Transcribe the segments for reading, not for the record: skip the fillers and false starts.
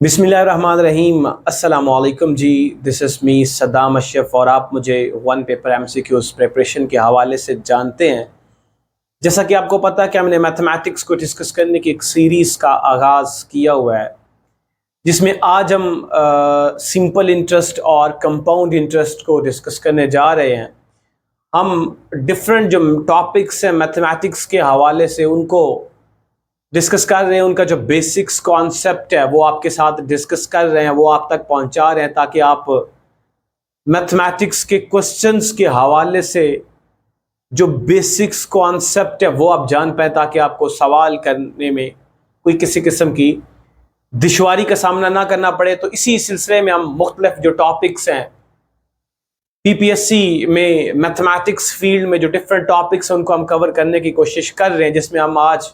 बिस्मिल्लाहिर्रहमानिर्रहीम। अस्सलाम वालेकुम जी। This is me Saddam Ashraf और आप मुझे वन पेपर एमसीक्यूज़ प्रिपरेशन के हवाले से जानते हैं। जैसा कि आपको पता है कि हमने मैथमेटिक्स को डिस्कस करने की एक सीरीज़ का आगाज़ किया हुआ है, जिसमें आज हम सिंपल इंटरेस्ट और कंपाउंड इंटरेस्ट को डिस्कस करने जा रहे हैं। हम डिफरेंट जो टॉपिक्स हैं मैथमेटिक्स के हवाले से उनको डिस्कस कर रहे हैं, उनका जो बेसिक्स कॉन्सेप्ट है वो आपके साथ डिस्कस कर रहे हैं, वो आप तक पहुंचा रहे हैं ताकि आप मैथमेटिक्स के क्वेश्चंस के हवाले से जो बेसिक्स कॉन्सेप्ट है वो आप जान पाए, ताकि आपको सवाल करने में कोई किसी किस्म की दुश्वारी का सामना ना करना पड़े। तो इसी सिलसिले में हम मुख्तलिफ जो टॉपिक्स हैं पीपीएससी में मैथमेटिक्स फील्ड में जो डिफरेंट टॉपिक्स हैं उनको हम कवर करने की कोशिश कर रहे हैं, जिसमें हम आज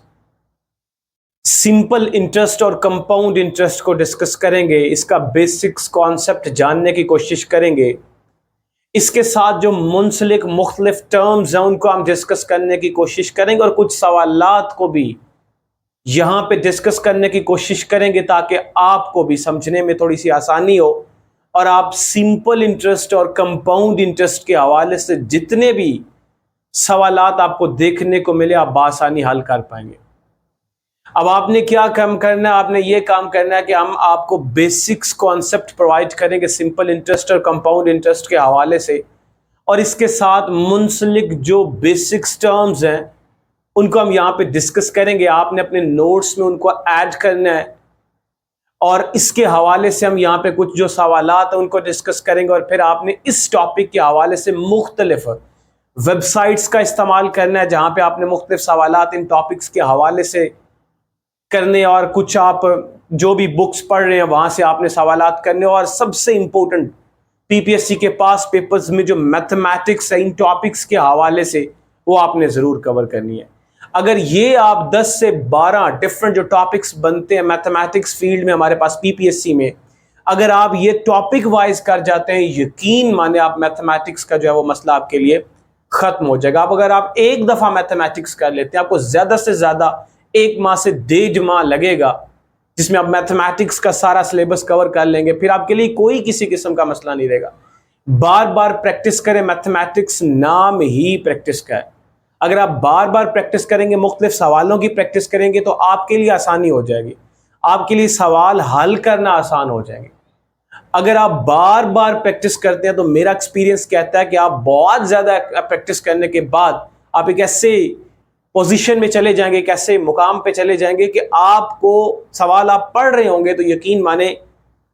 सिंपल इंटरेस्ट और कंपाउंड इंटरेस्ट को डिस्कस करेंगे। इसका बेसिक्स कॉन्सेप्ट जानने की कोशिश करेंगे। इसके साथ जो मुंसलिक मुख्तलिफ टर्म्स हैं उनको हम डिस्कस करने की कोशिश करेंगे और कुछ सवालात को भी यहाँ पे डिस्कस करने की कोशिश करेंगे ताकि आपको भी समझने में थोड़ी सी आसानी हो और आप सिंपल इंटरेस्ट और कंपाउंड इंटरेस्ट के हवाले से जितने भी सवालात आपको देखने को मिले आप बआसानी हल कर पाएंगे। अब आपने क्या काम करना है, आपने ये काम करना है कि हम आपको बेसिक्स कॉन्सेप्ट प्रोवाइड करेंगे सिंपल इंटरेस्ट और कंपाउंड इंटरेस्ट के हवाले से, और इसके साथ मुंसलिक जो बेसिक्स टर्म्स हैं उनको हम यहाँ पे डिस्कस करेंगे। आपने अपने नोट्स में उनको ऐड करना है और इसके हवाले से हम यहाँ पे कुछ जो सवालात हैं उनको डिस्कस करेंगे और फिर आपने इस टॉपिक के हवाले से मुख्तलिफ वेबसाइट्स का इस्तेमाल करना है जहाँ पे आपने मुख्तलिफ सवालात इन टॉपिक्स के हवाले से करने और कुछ आप जो भी बुक्स पढ़ रहे हैं वहां से आपने सवालात करने। और सबसे इंपॉर्टेंट पीपीएससी के पास पेपर्स में जो मैथमेटिक्स है इन टॉपिक्स के हवाले से वो आपने ज़रूर कवर करनी है। अगर ये आप 10 से 12 डिफरेंट जो टॉपिक्स बनते हैं मैथमेटिक्स फील्ड में हमारे पास पीपीएससी में, अगर आप ये टॉपिक वाइज कर जाते हैं, यकीन माने आप मैथमेटिक्स का जो है वो मसला आपके लिए ख़त्म हो जाएगा। अब अगर आप एक दफ़ा मैथमेटिक्स कर लेते हैं, आपको ज़्यादा से ज़्यादा 1 माह से 1.5 माह लगेगा जिसमें आप मैथमेटिक्स का सारा सिलेबस कवर कर लेंगे। फिर आपके लिए कोई किसी किस्म का मसला नहीं रहेगा। बार बार प्रैक्टिस करें, मैथमेटिक्स नाम ही प्रैक्टिस का है। अगर आप बार बार प्रैक्टिस करेंगे, मुख्तलिफ सवालों की प्रैक्टिस करेंगे तो आपके लिए आसानी हो जाएगी, आपके लिए सवाल हल करना आसान हो जाएंगे। अगर आप बार बार प्रैक्टिस करते हैं तो मेरा एक्सपीरियंस कहता है कि आप बहुत ज़्यादा प्रैक्टिस करने के बाद आप एक ऐसे पोजीशन में चले जाएंगे, एक ऐसे मुकाम पे चले जाएंगे कि आपको सवाल आप पढ़ रहे होंगे तो यकीन माने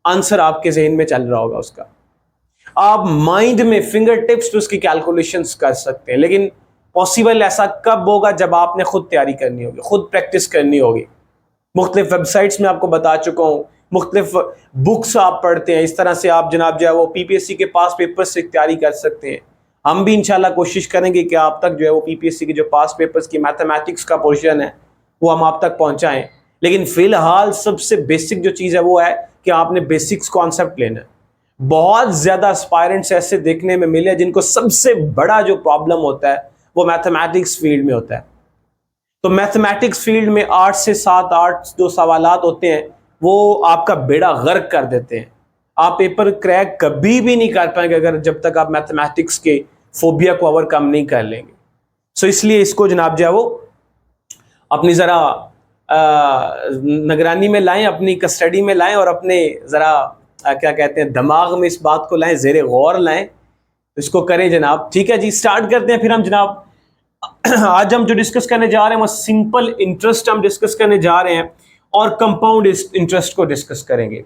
आंसर आपके जहन में चल रहा होगा उसका। आप माइंड में फिंगर टिप्स पे उसकी कैलकुलेशंस कर सकते हैं, लेकिन पॉसिबल ऐसा कब होगा जब आपने खुद तैयारी करनी होगी, खुद प्रैक्टिस करनी होगी। मुख्तलिफ वेबसाइट्स में आपको बता चुका हूँ, मुख्तलिफ बुक्स आप पढ़ते हैं, इस तरह से आप जनाब जो है वो पीपीएससी के पास पेपर से तैयारी कर सकते हैं। हम भी इंशाल्लाह कोशिश करेंगे कि आप तक जो है वो पीपीएससी के जो पास पेपर्स की मैथमेटिक्स का पोर्शन है वो हम आप तक पहुंचाएं। लेकिन फिलहाल सबसे बेसिक जो चीज़ है वो है कि आपने बेसिक्स कॉन्सेप्ट लेना है। बहुत ज़्यादा एस्पायरेंट्स ऐसे देखने में मिले जिनको सबसे बड़ा जो प्रॉब्लम होता है वो मैथमेटिक्स फील्ड में होता है। तो मैथमेटिक्स फील्ड में 8 से 7 8 जो सवालात होते हैं वो आपका बेड़ा गर्क कर देते हैं। आप पेपर क्रैक कभी भी नहीं कर पाएंगे अगर जब तक आप मैथमेटिक्स के फोबिया को ओवरकम नहीं कर लेंगे। सो इसलिए इसको जनाब जो है वो अपनी ज़रा निगरानी में लाएं, अपनी कस्टडी में लाएं और अपने ज़रा क्या कहते हैं दिमाग में इस बात को लाएं, ज़ेरे गौर लाएं, इसको करें जनाब। ठीक है जी, स्टार्ट करते हैं फिर हम जनाब। आज हम जो डिस्कस करने जा रहे हैं वो सिंपल इंटरेस्ट हम डिस्कस करने जा रहे हैं और कंपाउंड इंटरेस्ट को डिस्कस करेंगे।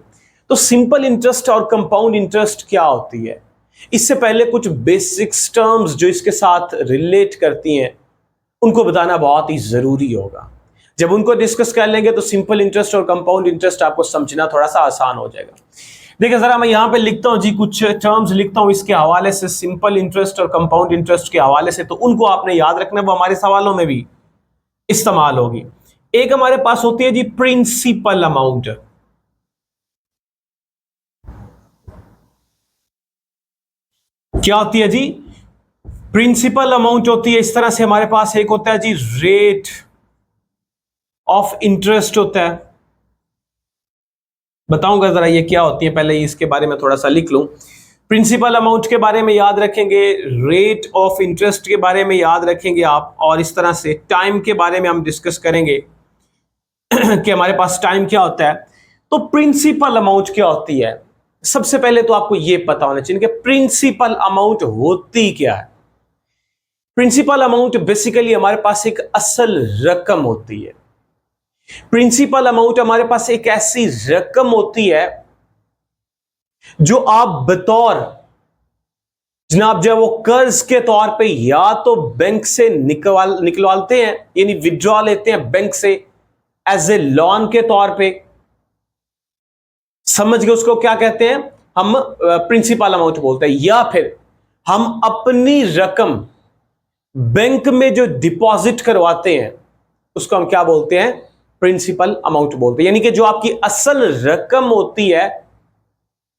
तो सिंपल इंटरेस्ट और कंपाउंड इंटरेस्ट क्या होती है, इससे पहले कुछ बेसिक्स टर्म्स जो इसके साथ रिलेट करती हैं उनको बताना बहुत ही ज़रूरी होगा। जब उनको डिस्कस कर लेंगे तो सिंपल इंटरेस्ट और कंपाउंड इंटरेस्ट आपको समझना थोड़ा सा आसान हो जाएगा। देखिए ज़रा मैं यहाँ पे लिखता हूँ जी, कुछ टर्म्स लिखता हूँ इसके हवाले से, सिंपल इंटरेस्ट और कंपाउंड इंटरेस्ट के हवाले से, तो उनको आपने याद रखना, वो हमारे सवालों में भी इस्तेमाल होगी। एक हमारे पास होती है जी प्रिंसिपल अमाउंट। क्या होती है जी? प्रिंसिपल अमाउंट होती है। इस तरह से हमारे पास एक होता है जी रेट ऑफ इंटरेस्ट होता है। बताऊंगा जरा ये क्या होती है, पहले इसके बारे में थोड़ा सा लिख लूं। प्रिंसिपल अमाउंट के बारे में याद रखेंगे, रेट ऑफ इंटरेस्ट के बारे में याद रखेंगे आप, और इस तरह से टाइम के बारे में हम डिस्कस करेंगे कि हमारे पास टाइम क्या होता है। तो प्रिंसिपल अमाउंट क्या होती है, सबसे पहले तो आपको यह पता होना चाहिए कि प्रिंसिपल अमाउंट होती क्या है। प्रिंसिपल अमाउंट बेसिकली हमारे पास एक असल रकम होती है। प्रिंसिपल अमाउंट हमारे पास एक ऐसी रकम होती है जो आप बतौर जनाब जो है वो कर्ज के तौर पे या तो बैंक से निकलवाते हैं, यानी विड्रॉ लेते हैं बैंक से एज ए लोन के तौर पे, समझ गए उसको क्या कहते हैं हम, प्रिंसिपल अमाउंट बोलते हैं। या फिर हम अपनी रकम बैंक में जो डिपॉजिट करवाते हैं उसको हम क्या बोलते हैं, प्रिंसिपल अमाउंट बोलते हैं। यानी कि जो आपकी असल रकम होती है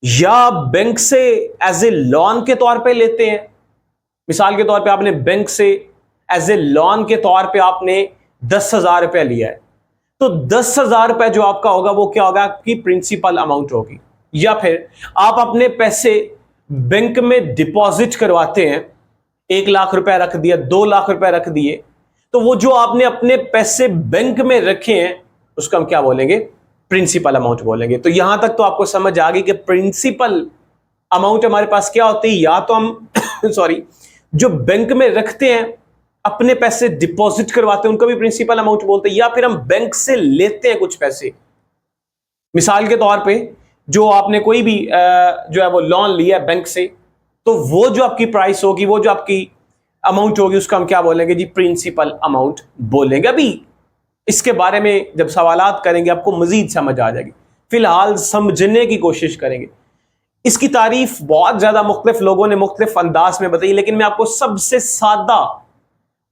या बैंक से एज ए लोन के तौर पे लेते हैं। मिसाल के तौर पे आपने बैंक से एज ए लोन के तौर पे आपने 10,000 रुपया लिया है, तो 10,000 रुपया जो आपका होगा वो क्या होगा, आपकी प्रिंसिपल अमाउंट होगी। या फिर आप अपने पैसे बैंक में डिपॉजिट करवाते हैं, 1 लाख रुपया रख दिया, 2 लाख रुपया रख दिए, तो वो जो आपने अपने पैसे बैंक में रखे हैं उसको हम क्या बोलेंगे, प्रिंसिपल अमाउंट बोलेंगे। तो यहां तक तो आपको समझ आ गई कि प्रिंसिपल अमाउंट हमारे पास क्या होती है, या तो हम सॉरी जो बैंक में रखते हैं, अपने पैसे डिपॉजिट करवाते हैं, उनको भी प्रिंसिपल अमाउंट बोलते हैं, या फिर हम बैंक से लेते हैं कुछ पैसे। मिसाल के तौर पे जो आपने कोई भी जो है वो लोन लिया है बैंक से, तो वो जो आपकी प्राइस होगी, वो जो आपकी अमाउंट होगी, उसका हम क्या बोलेंगे जी, प्रिंसिपल अमाउंट बोलेंगे। अभी इसके बारे में जब सवालात करेंगे आपको मजीद समझ आ जाएगी, फिलहाल समझने की कोशिश करेंगे। इसकी तारीफ बहुत ज्यादा मुख्तलिफ लोगों ने मुख्तलिफ अंदाज में बताई, लेकिन मैं आपको सबसे सादा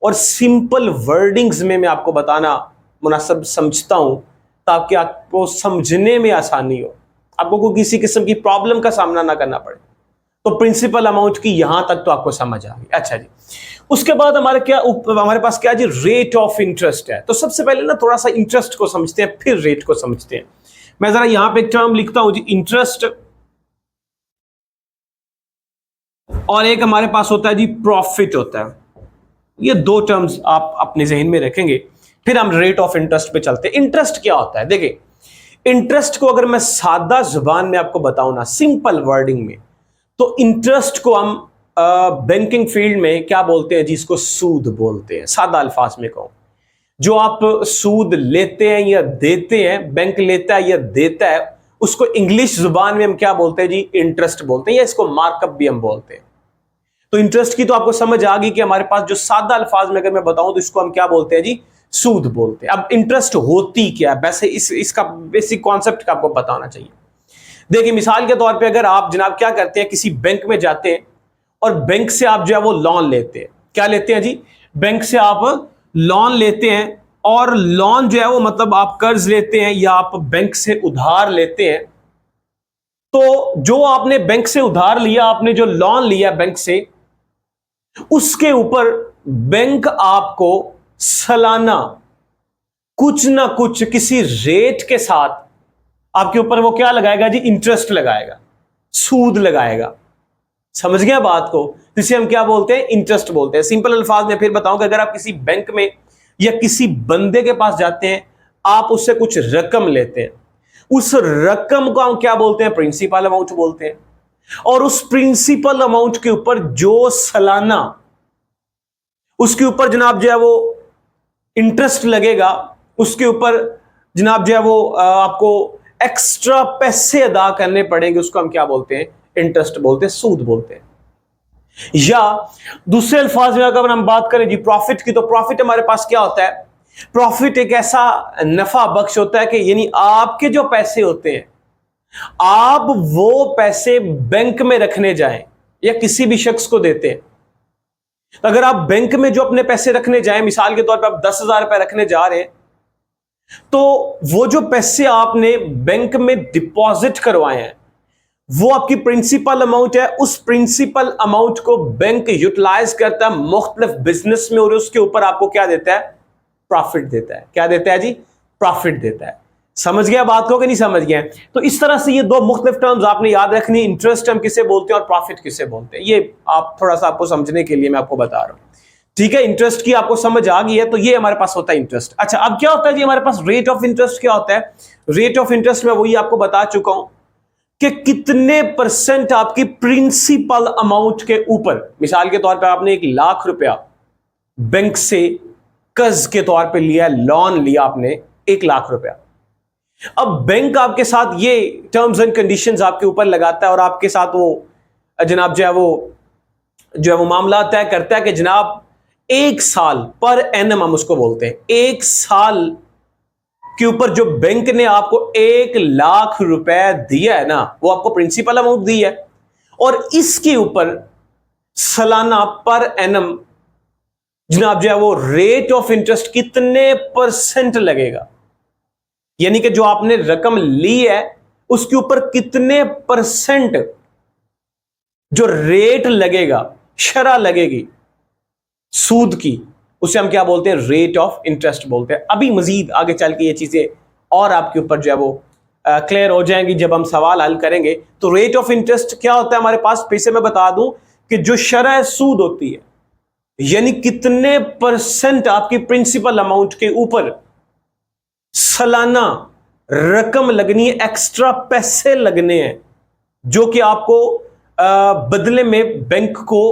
और सिंपल वर्डिंग्स में मैं आपको बताना मुनासिब समझता हूं, ताकि आपको समझने में आसानी हो, आपको कोई किसी किस्म की प्रॉब्लम का सामना ना करना पड़े। तो प्रिंसिपल अमाउंट की यहां तक तो आपको समझ आ गई। अच्छा जी, उसके बाद हमारे पास क्या जी, रेट ऑफ इंटरेस्ट है। तो सबसे पहले ना थोड़ा सा इंटरेस्ट को समझते हैं, फिर रेट को समझते हैं। मैं जरा यहां पे एक टर्म लिखता हूं जी, इंटरेस्ट, और एक हमारे पास होता है जी प्रॉफिट होता है। ये दो टर्म्स आप अपने जहन में रखेंगे, फिर हम रेट ऑफ इंटरेस्ट पे चलते हैं। इंटरेस्ट क्या होता है, देखिए इंटरेस्ट को अगर मैं सादा जुबान में आपको बताऊं ना, सिंपल वर्डिंग में, तो इंटरेस्ट को हम बैंकिंग फील्ड में क्या बोलते हैं जी, इसको सूद बोलते हैं। सादा अल्फाज में कहूं, जो आप सूद लेते हैं या देते हैं, बैंक लेता है या देता है, उसको इंग्लिश जुबान में हम क्या बोलते हैं जी, इंटरेस्ट बोलते हैं, या इसको मार्कअप भी हम बोलते हैं। तो इंटरेस्ट की तो आपको समझ आ गई कि हमारे पास जो सादा अल्फाज में अगर मैं बताऊं तो इसको हम क्या बोलते हैं जी, सूद बोलते हैं। अब इंटरेस्ट होती क्या है, वैसे इसका बेसिक कॉन्सेप्ट का आपको पता होना चाहिए। देखिए मिसाल के तौर पे अगर आप जनाब क्या करते हैं, किसी बैंक में जाते हैं और बैंक से आप जो है वो लोन लेते हैं। क्या लेते हैं जी, बैंक से आप लोन लेते हैं, और लोन जो है वो मतलब आप कर्ज लेते हैं या आप बैंक से उधार लेते हैं। तो जो आपने बैंक से उधार लिया, आपने जो लोन लिया बैंक से, उसके ऊपर बैंक आपको सालाना कुछ ना कुछ किसी रेट के साथ आपके ऊपर वो क्या लगाएगा जी, इंटरेस्ट लगाएगा, सूद लगाएगा। समझ गया बात को, जिसे हम क्या बोलते हैं, इंटरेस्ट बोलते हैं। सिंपल अल्फाज में फिर बताऊं कि अगर आप किसी बैंक में या किसी बंदे के पास जाते हैं, आप उससे कुछ रकम लेते हैं, उस रकम को हम क्या बोलते हैं, प्रिंसिपल अमाउंट बोलते हैं। और उस प्रिंसिपल अमाउंट के ऊपर जो सालाना उसके ऊपर जनाब जो है वो इंटरेस्ट लगेगा, उसके ऊपर जनाब जो है वो आपको एक्स्ट्रा पैसे अदा करने पड़ेंगे, उसको हम क्या बोलते हैं, इंटरेस्ट बोलते हैं, सूद बोलते हैं। या दूसरे अल्फाज में अगर हम बात करें जी प्रॉफिट की, तो प्रॉफिट हमारे पास क्या होता है, प्रॉफिट एक ऐसा नफा बख्श होता है कि यानी आपके जो पैसे होते हैं, आप वो पैसे बैंक में रखने जाएं या किसी भी शख्स को देते हैं। तो अगर आप बैंक में जो अपने पैसे रखने जाएं, मिसाल के तौर पर आप 10,000 रुपए रखने जा रहे हैं, तो वो जो पैसे आपने बैंक में डिपॉजिट करवाए हैं, वो आपकी प्रिंसिपल अमाउंट है। उस प्रिंसिपल अमाउंट को बैंक यूटिलाइज करता है मुख्तलिफ बिजनेस में, और उसके ऊपर आपको क्या देता है, प्रॉफिट देता है। क्या देता है जी, प्रॉफिट देता है। समझ गया बात को कि नहीं समझ गया? तो इस तरह से ये दो मुख्तलिफ टर्म्स आपने याद रखनी, इंटरेस्ट हम किसे बोलते हैं और प्रॉफिट किसे बोलते हैं। ये आप थोड़ा सा आपको समझने के लिए मैं आपको बता रहा हूं, ठीक है? इंटरेस्ट की आपको समझ आ गई है, तो ये हमारे पास होता है इंटरेस्ट। अच्छा, अब क्या होता है जी हमारे पास रेट ऑफ इंटरेस्ट क्या होता है? रेट ऑफ इंटरेस्ट में वही आपको बता चुका हूं कि कितने परसेंट आपकी प्रिंसिपल अमाउंट के ऊपर, मिसाल के तौर पर आपने 1,00,000 रुपया बैंक से कर्ज के तौर पे लिया, लोन लिया आपने 1,00,000 रुपया। अब बैंक आपके साथ ये टर्म्स एंड कंडीशंस आपके ऊपर लगाता है और आपके साथ वो जनाब जो है वो मामला तय करता है कि जनाब 1 साल पर एनम हम उसको बोलते हैं, 1 साल के ऊपर जो बैंक ने आपको 1,00,000 रुपए दिया है ना, वो आपको प्रिंसिपल अमाउंट दी है, और इसके ऊपर सालाना पर एनम जनाब जो है वो रेट ऑफ इंटरेस्ट कितने परसेंट लगेगा, यानी कि जो आपने रकम ली है उसके ऊपर कितने परसेंट जो रेट लगेगा, शरह लगेगी सूद की, उसे हम क्या बोलते हैं? रेट ऑफ इंटरेस्ट बोलते हैं। अभी मजीद आगे चल के ये चीजें और आपके ऊपर जो है वो क्लियर हो जाएंगी जब हम सवाल हल करेंगे। तो रेट ऑफ इंटरेस्ट क्या होता है हमारे पास, फिर से मैं बता दूं कि जो शरह सूद होती है, यानी कितने परसेंट आपकी प्रिंसिपल अमाउंट के ऊपर सालाना रकम लगनी है, एक्स्ट्रा पैसे लगने हैं जो कि आपको बदले में बैंक को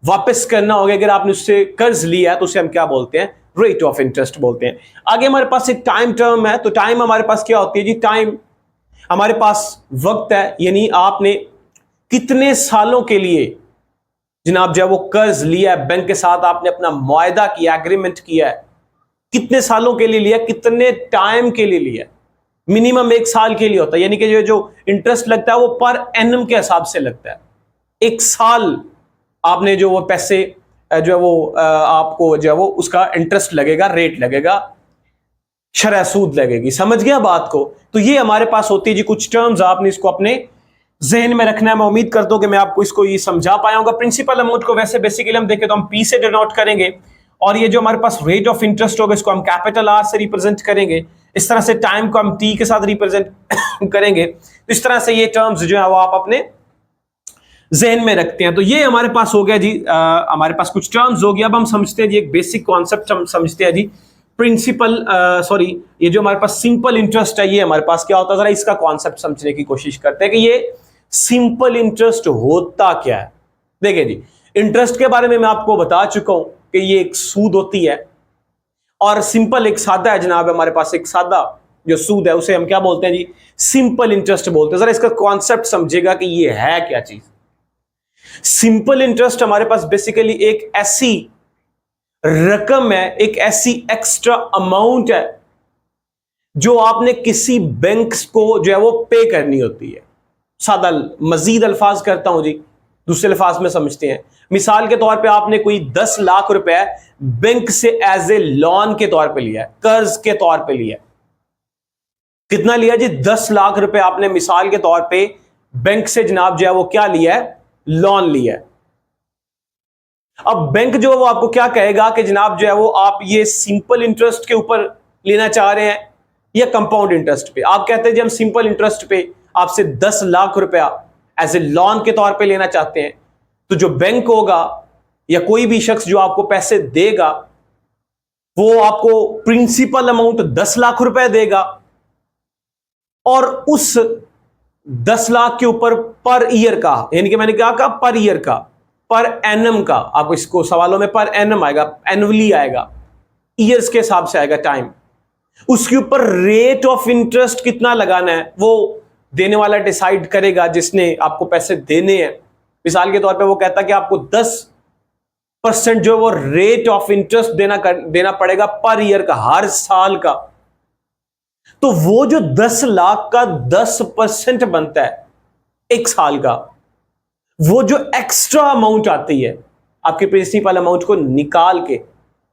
वापस करना होगा। अगर आपने उससे कर्ज लिया है तो उसे हम क्या बोलते हैं? रेट ऑफ इंटरेस्ट बोलते हैं। आगे हमारे पास एक टाइम टर्म है, तो टाइम हमारे पास क्या होती है जी? टाइम हमारे पास वक्त है, यानी आपने कितने सालों के लिए जनाब जो है वो कर्ज लिया है बैंक के साथ, आपने अपना मुआहदा किया, एग्रीमेंट किया है, कितने सालों के लिए लिया, कितने टाइम के लिए लिया। मिनिमम 1 साल के लिए होता है, यानी कि जो इंटरेस्ट लगता है वो पर एनम के हिसाब से लगता है। 1 साल आपने जो वो पैसे जो है वो आपको जो है वो उसका इंटरेस्ट लगेगा, रेट लगेगा, शरह सूद लगेगी। समझ गया बात को? तो ये हमारे पास होती है जी कुछ टर्म्स, आपने इसको अपने जहन में रखना है। मैं उम्मीद करता हूं कि मैं आपको इसको ये समझा पाया हूं। प्रिंसिपल अमाउंट को वैसे बेसिकली हम देखें तो हम पी से डिनोट करेंगे, और ये जो हमारे पास रेट ऑफ इंटरेस्ट होगा इसको हम कैपिटल आर से रिप्रेजेंट करेंगे। इस तरह से टाइम को हम टी के साथ रिप्रेजेंट करेंगे। तो इस तरह से ये टर्म्स जो है वो आप अपने जहन में रखते हैं। तो ये हमारे पास हो गया जी, हमारे पास कुछ टर्म्स हो गया। अब हम समझते हैं जी एक बेसिक कॉन्सेप्ट हम समझते हैं जी, प्रिंसिपल सॉरी ये जो हमारे पास सिंपल इंटरेस्ट है, ये हमारे पास क्या होता है, जरा इसका कॉन्सेप्ट समझने की कोशिश करते हैं कि ये सिंपल इंटरेस्ट होता क्या है। देखिए जी, इंटरेस्ट के बारे में मैं आपको बता चुका हूं कि ये एक सूद होती है, और सिंपल एक सादा है जनाब। हमारे पास एक सादा जो सूद है उसे हम क्या बोलते हैं जी? सिंपल इंटरेस्ट बोलते हैं। जरा इसका कॉन्सेप्ट समझिएगा कि ये है क्या चीज। सिंपल इंटरेस्ट हमारे पास बेसिकली एक ऐसी रकम है, एक ऐसी एक्स्ट्रा अमाउंट है जो आपने किसी बैंक को जो है वो पे करनी होती है। सादा मजीद अल्फाज करता हूं जी, दूसरे अल्फाज में समझते हैं। मिसाल के तौर पे आपने कोई 10 लाख रुपए बैंक से एज ए लोन के तौर पे लिया है, कर्ज के तौर पे लिया। कितना लिया जी? 10 लाख रुपए आपने मिसाल के तौर पे बैंक से जनाब जो है वो क्या लिया है? लोन लिया है। अब बैंक जो है वो आपको क्या कहेगा कि जनाब जो है वो आप ये सिंपल इंटरेस्ट के ऊपर लेना चाह रहे हैं या कंपाउंड इंटरेस्ट पे। आप कहते हैं जी हम सिंपल इंटरेस्ट पे आपसे 10 लाख रुपया एज ए लोन के तौर पे लेना चाहते हैं। तो जो बैंक होगा या कोई भी शख्स जो आपको पैसे देगा वो आपको प्रिंसिपल अमाउंट 10 लाख रुपए देगा, और उस 10 लाख के ऊपर पर ईयर का, यानी कि मैंने क्या कहा पर ईयर का, पर एनम का, आपको इसको सवालों में पर एनम आएगा, एनुअली आएगा, ईयर्स के हिसाब से आएगा टाइम। उसके ऊपर रेट ऑफ इंटरेस्ट कितना लगाना है वो देने वाला डिसाइड करेगा, जिसने आपको पैसे देने हैं। मिसाल के तौर पे वो कहता है कि आपको 10% जो वो रेट ऑफ इंटरेस्ट देना पड़ेगा पर ईयर का, हर साल का। तो वो जो 10 लाख का 10% बनता है 1 साल का, वो जो एक्स्ट्रा अमाउंट आती है आपके प्रिंसिपल अमाउंट को निकाल के,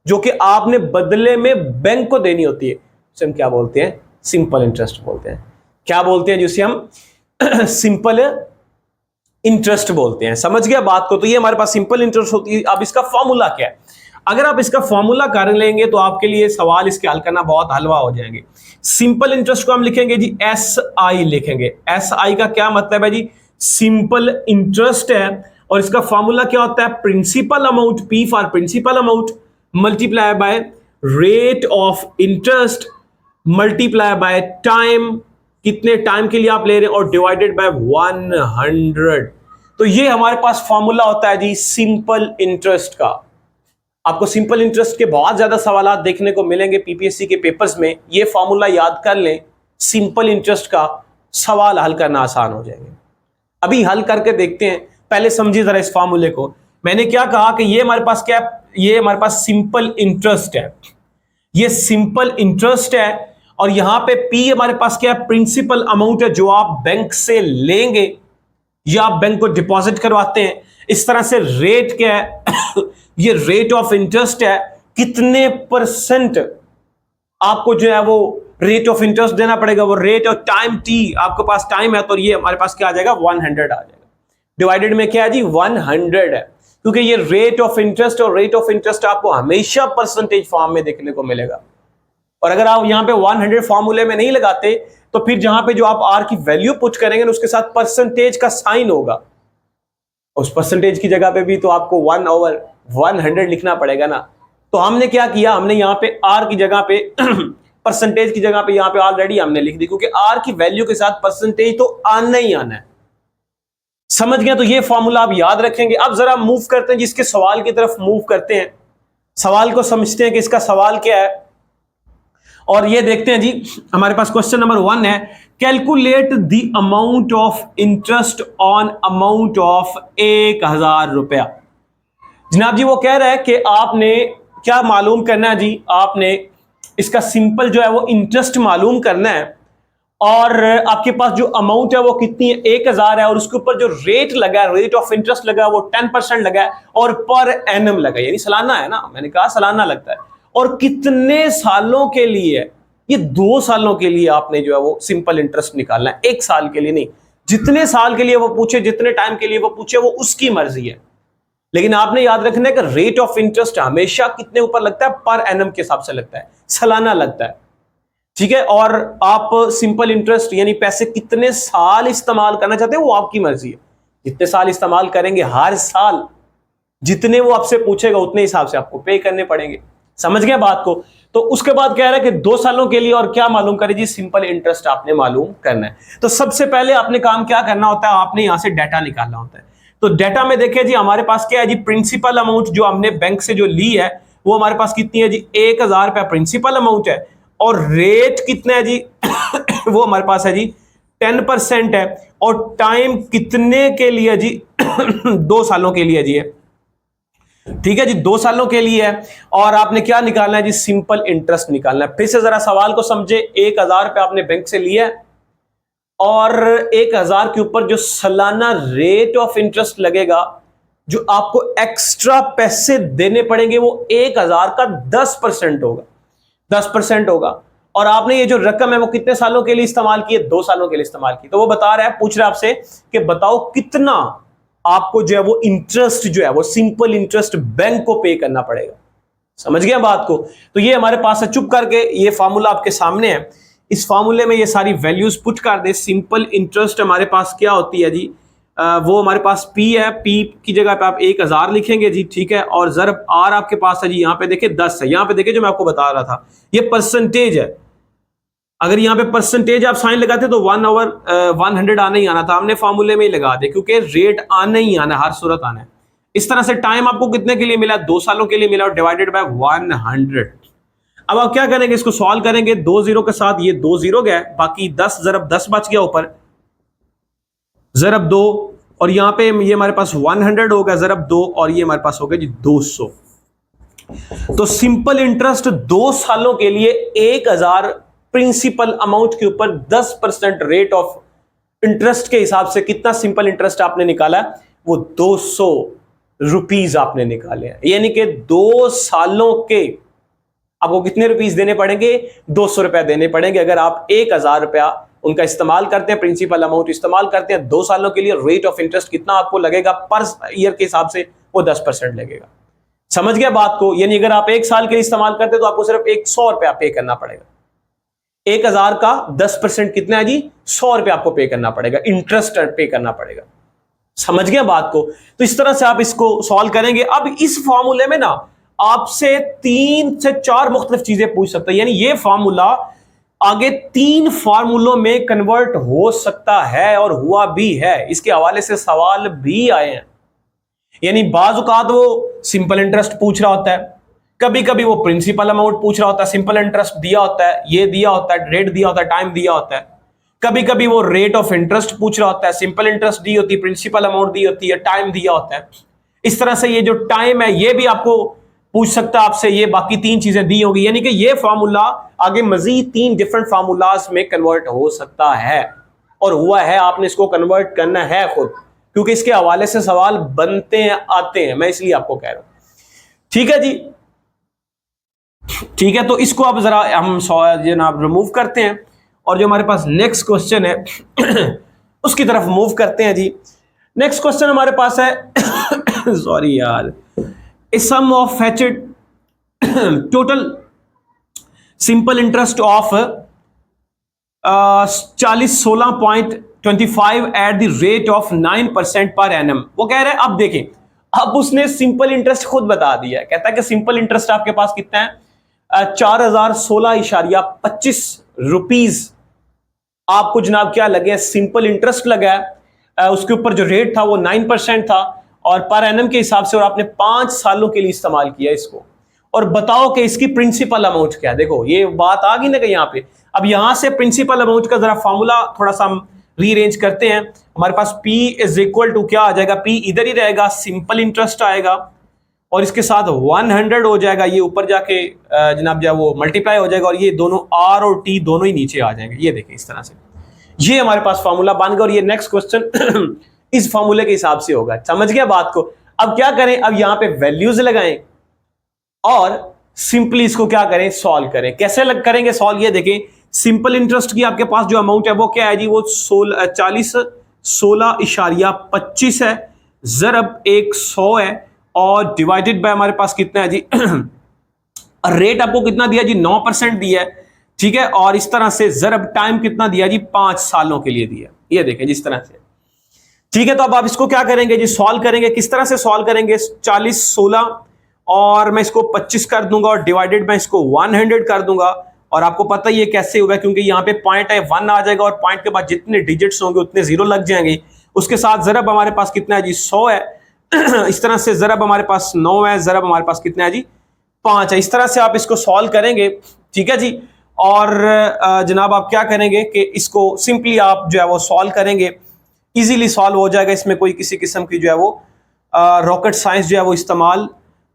जो कि आपने बदले में बैंक को देनी होती है, उसे हम क्या बोलते हैं? सिंपल इंटरेस्ट बोलते हैं। क्या बोलते हैं जिसे हम? सिंपल इंटरेस्ट बोलते हैं। समझ गया बात को? तो ये हमारे पास सिंपल इंटरेस्ट होती है। अब इसका फॉर्मूला क्या है? अगर आप इसका फॉर्मूला कर लेंगे तो आपके लिए सवाल इसके हल करना बहुत हलवा हो जाएंगे। सिंपल इंटरेस्ट को हम लिखेंगे जी SI लिखेंगे। SI का क्या मतलब है जी? सिंपल इंटरेस्ट है, और इसका फॉर्मूला क्या होता है? Principal amount, P for principal amount multiply by rate of interest multiply by time, कितने टाइम के लिए आप ले रहे हैं, और डिवाइडेड बाय 100। तो ये हमारे पास फॉर्मूला होता है जी सिंपल इंटरेस्ट का। आपको सिंपल इंटरेस्ट के बहुत ज्यादा सवाल देखने को मिलेंगे पीपीएससी के पेपर्स में। ये फॉर्मूला याद कर लें, सिंपल इंटरेस्ट का सवाल हल करना आसान हो जाएंगे। अभी हल करके देखते हैं, पहले समझिए जरा इस फॉर्मूले को। मैंने क्या कहा कि ये हमारे पास क्या है? ये हमारे पास सिंपल इंटरेस्ट है, ये सिंपल इंटरेस्ट है, और यहां पे P हमारे पास क्या है? प्रिंसिपल अमाउंट है जो आप बैंक से लेंगे या आप बैंक को डिपॉजिट करवाते हैं। इस तरह से रेट क्या है? ये रेट ऑफ इंटरेस्ट है, कितने परसेंट आपको जो है वो रेट ऑफ इंटरेस्ट देना पड़ेगा, वो रेट और टाइम T, आपके पास टाइम है तो ये हमारे पास क्या आ जाएगा? 100 आ जाएगा। डिवाइडेड में क्या है जी? 100 है, क्योंकि ये रेट ऑफ इंटरेस्ट, और रेट ऑफ इंटरेस्ट आपको हमेशा परसेंटेज फॉर्म में देखने को मिलेगा। और अगर आप यहां पे 100 फॉर्मूले में नहीं लगाते तो फिर जहां पे जो आप R की वैल्यू पुट करेंगे उसके साथ परसेंटेज का साइन होगा, उस परसेंटेज की जगह पे भी तो आपको 1/100 लिखना पड़ेगा ना। तो हमने क्या किया? हमने यहां पे R की जगह पे परसेंटेज की जगह पे यहां पे ऑलरेडी हमने लिख दी, क्योंकि R की वैल्यू के साथ परसेंटेज तो आना ही आना है। समझ गया? तो ये फॉर्मूला आप याद रखेंगे। अब जरा मूव करते हैं जिसके सवाल की तरफ मूव करते हैं, सवाल को समझते हैं कि इसका सवाल क्या है। और ये देखते हैं जी, हमारे पास क्वेश्चन नंबर 1 है, calculate the amount of interest on amount of 1000 रुपया। जनाब जी वो कह रहा है कि आपने क्या मालूम करना है जी? आपने इसका सिंपल जो है वो इंटरेस्ट मालूम करना है, और आपके पास जो अमाउंट है वो कितनी है? 1000 है, और उसके ऊपर जो रेट लगा है, रेट ऑफ इंटरेस्ट लगा है वो 10% लगा है, और पर एनम लगा है, यानी सालाना है ना, मैंने कहा सालाना लगता है। और कितने सालों के लिए? ये 2 सालों के लिए आपने जो है वो सिंपल इंटरेस्ट निकालना है, 1 साल के लिए नहीं। जितने साल के लिए वो पूछे, जितने टाइम के लिए वो पूछे, वो उसकी मर्जी है, लेकिन आपने याद रखना है कि रेट ऑफ इंटरेस्ट हमेशा कितने ऊपर लगता है? पर एनम के हिसाब से लगता है, सालाना लगता है, ठीक है। और आप सिंपल इंटरेस्ट यानी पैसे कितने साल इस्तेमाल करना चाहते हैं वो आपकी मर्जी है। जितने साल इस्तेमाल करेंगे, हर साल जितने वो आपसे पूछेगा उतने हिसाब से आपको पे करने पड़ेंगे। समझ गए बात को? तो उसके बाद कह रहा है कि 2 सालों के लिए और क्या मालूम करें जी? सिंपल इंटरेस्ट आपने मालूम करना है। तो सबसे पहले आपने काम क्या करना होता है? आपने यहां से डाटा निकालना होता है। तो डाटा में देखिए जी, हमारे पास क्या है जी? प्रिंसिपल अमाउंट जो हमने बैंक से जो ली है वो हमारे पास कितनी है जी? 1000 रुपया प्रिंसिपल अमाउंट है, और रेट कितना है जी? वो हमारे पास है जी 10% है, और टाइम कितने के लिए जी? 2 सालों के लिए जी है, ठीक है जी, 2 सालों के लिए है। और आपने क्या निकालना है जी? सिंपल इंटरेस्ट निकालना है। फिर से जरा सवाल को समझे, 1000 रुपये आपने बैंक से लिया है, और 1000 के ऊपर जो सालाना रेट ऑफ इंटरेस्ट लगेगा, जो आपको एक्स्ट्रा पैसे देने पड़ेंगे, वो 1000 का 10% होगा, 10% होगा। और आपने ये जो रकम है वो कितने सालों के लिए इस्तेमाल की है? 2 सालों के लिए इस्तेमाल की। तो वो बता रहा है, पूछ रहा है आपसे कि बताओ कितना आपको जो है वो इंटरेस्ट जो है वो सिंपल इंटरेस्ट बैंक को पे करना पड़ेगा। समझ गया बात को? तो ये हमारे पास है, चुप करके ये फार्मूला आपके सामने है, इस फार्मूले में ये सारी वैल्यूज पुट कर दे। सिंपल इंटरेस्ट हमारे पास क्या होती है जी? वो हमारे पास P है, P की जगह पे आप 1000 लिखेंगे जी, ठीक है। और ज़रब R आपके पास है जी, यहाँ पे देखिए 10 है, यहाँ पे देखिए जो मैं आपको बता रहा था ये परसेंटेज है। अगर यहाँ पे परसेंटेज आप साइन लगाते तो 1/100 आना ही आना था, हमने फार्मूले में ही लगा दे, क्योंकि रेट आना ही आना, हर सूरत आना है। इस तरह से टाइम आपको कितने के लिए मिला? 2 सालों के लिए मिला, और डिवाइडेड बाय 100। अब आप क्या करेंगे? इसको सॉल्व करेंगे, 2 जीरो के साथ ये 2 जीरो गए, बाकी 10 ज़रब 10 बच गया ऊपर, ज़रब 2, और यहाँ पे ये हमारे पास 100 होगा, ज़रब 2, और ये हमारे पास हो गया जी 200। तो सिंपल इंटरेस्ट 2 सालों के लिए 1000 प्रिंसिपल अमाउंट के ऊपर 10% रेट ऑफ इंटरेस्ट के हिसाब से कितना सिंपल इंटरेस्ट आपने निकाला है? वो 200 रुपीज आपने निकाले हैं। यानी कि 2 सालों के आपको कितने रुपीस देने पड़ेंगे? 200 रुपया देने पड़ेंगे। अगर आप 1000 रुपया उनका इस्तेमाल करते हैं, प्रिंसिपल अमाउंट इस्तेमाल करते हैं 2 सालों के लिए, रेट ऑफ इंटरेस्ट कितना आपको लगेगा पर ईयर के हिसाब से? वो 10% लगेगा। समझ गया बात को? यानी अगर आप 1 साल के लिए इस्तेमाल करते तो आपको सिर्फ 100 रुपया पे करना पड़ेगा। 1000 का 10% कितना है जी? 100 रुपया आपको पे करना पड़ेगा, इंटरेस्ट पे करना पड़ेगा। समझ गया बात को? तो इस तरह से आप इसको सॉल्व करेंगे। अब इस फॉर्मूले में ना आपसे 3 से 4 मुख्तलिफ चीजें पूछ सकता है, यानी ये फॉर्मूला आगे 3 फार्मूलों में कन्वर्ट हो सकता है और हुआ भी है। इसके हवाले से सवाल भी आए हैं। यानी बाज़ औक़ात वो सिंपल इंटरेस्ट पूछ रहा होता है, कभी कभी वो प्रिंसिपल अमाउंट पूछ रहा होता है, सिंपल इंटरेस्ट दिया होता है, ये दिया होता है, रेट दिया होता है, टाइम दिया होता है। कभी कभी वो रेट ऑफ इंटरेस्ट पूछ रहा होता है, सिंपल इंटरेस्ट दी होती है, प्रिंसिपल अमाउंट दी होती है, टाइम दिया होता है। इस तरह से ये जो टाइम है ये भी आपको पूछ सकता है आपसे, ये बाकी 3 चीजें दी होगी। यानी कि ये फार्मूला आगे मजीद 3 डिफरेंट फार्मूलाज में कन्वर्ट हो सकता है और हुआ है। आपने इसको कन्वर्ट करना है खुद, क्योंकि इसके हवाले से सवाल बनते हैं, आते हैं, मैं इसलिए आपको कह रहा हूं। ठीक है जी, ठीक है। तो इसको अब जरा हम जनाब रिमूव करते हैं और जो हमारे पास नेक्स्ट क्वेश्चन है उसकी तरफ मूव करते हैं जी। नेक्स्ट क्वेश्चन हमारे पास है सॉरी यार, a sum of fetched total simple interest of 16.25 at the rate of 9% per annum. वो कह रहे हैं, अब देखें, अब उसने सिंपल इंटरेस्ट खुद बता दिया है। कहता है कि सिंपल इंटरेस्ट आपके पास कितना है? 4016.25 रुपीज आपको जनाब क्या लगे? सिंपल इंटरेस्ट लगा है। उसके ऊपर जो रेट था वो 9% था और पर एनम के हिसाब से, और आपने 5 सालों के लिए इस्तेमाल किया इसको। और बताओ कि इसकी प्रिंसिपल अमाउंट क्या है? देखो ये बात आ गई ना कि यहाँ पे, अब यहां से प्रिंसिपल अमाउंट का जरा फॉर्मूला थोड़ा सा हम रीअरेंज करते हैं। हमारे पास P इज इक्वल टू क्या आ जाएगा? P इधर ही रहेगा, सिंपल इंटरेस्ट आएगा और इसके साथ 100 हो जाएगा, ये ऊपर जाके जनाब जो वो मल्टीप्लाई हो जाएगा और ये दोनों R और T दोनों ही नीचे आ जाएंगे। ये देखें इस तरह से, ये हमारे पास फार्मूला बन गया और ये नेक्स्ट क्वेश्चन इस फार्मूले के हिसाब से होगा। समझ गया बात को? अब क्या करें? अब यहां पे वैल्यूज लगाएं और सिंपली इसको क्या करें? सॉल्व करें। कैसे करेंगे सॉल्व? ये देखें, सिंपल इंटरेस्ट की आपके पास जो अमाउंट है वो क्या है जी? वो 16.25 है, ज़रब 100 है और डिवाइडेड बाय हमारे पास कितना है जी? रेट आपको कितना दिया जी? 9% दिया है, ठीक है। और इस तरह से ज़रब टाइम कितना दिया जी? 5 सालों के लिए दिया। ये देखें जिस तरह से, ठीक है। तो अब आप इसको क्या करेंगे जी? सॉल्व करेंगे। किस तरह से सॉल्व करेंगे? 40/16 और मैं इसको 25 कर दूंगा और डिवाइडेड मैं इसको 100 कर दूंगा। और आपको पता ही है कैसे हुआ, क्योंकि यहाँ पे पॉइंट है 1 आ जाएगा और पॉइंट के बाद जितने डिजिट्स होंगे उतने जीरो लग जाएंगे। उसके साथ ज़रब हमारे पास कितना है जी? 100 है। इस तरह से ज़रब हमारे पास 9 है, ज़रब हमारे पास कितना है जी? 5 है। इस तरह से आप इसको सॉल्व करेंगे, ठीक है जी। और जनाब आप क्या करेंगे कि इसको सिंपली आप जो है वो सॉल्व करेंगे, इजीली सॉल्व हो जाएगा। इसमें कोई किसी किस्म की जो है वो रॉकेट साइंस जो है वो इस्तेमाल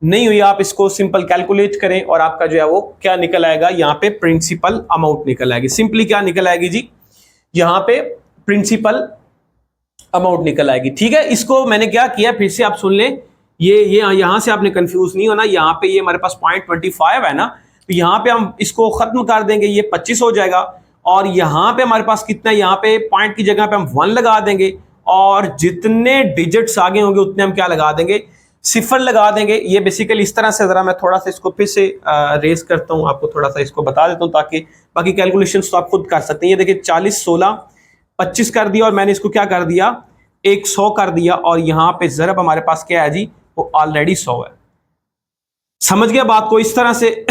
नहीं हुई। आप इसको सिंपल कैलकुलेट करें और आपका जो है वो क्या निकल आएगा? यहाँ पे प्रिंसिपल अमाउंट निकल आएगी। सिंपली क्या निकल आएगी जी? यहाँ पे प्रिंसिपल अमाउंट निकल आएगी, ठीक है। इसको मैंने क्या किया, फिर से आप सुन लें, ये यहां से आपने कंफ्यूज नहीं होना। यहाँ पे ये हमारे पास 0.25 है ना, तो यहाँ पे हम इसको खत्म कर देंगे, ये 25 हो जाएगा। और यहाँ पे हमारे पास कितना है? यहाँ पे पॉइंट की जगह पे हम 1 लगा देंगे और जितने डिजिट्स आगे होंगे उतने हम क्या लगा देंगे? 0 लगा देंगे। ये बेसिकली इस तरह से, जरा मैं थोड़ा सा इसको फिर से रेस करता हूँ, आपको थोड़ा सा इसको बता देता हूँ ताकि बाकी कैलकुलेशंस तो आप खुद कर सकते हैं। ये देखिए 40/16/25 कर दिया और मैंने इसको क्या कर दिया? 100 कर दिया और यहाँ पे ज़रब हमारे पास क्या है जी? वो ऑलरेडी 100 है। समझ गया बात को? इस तरह से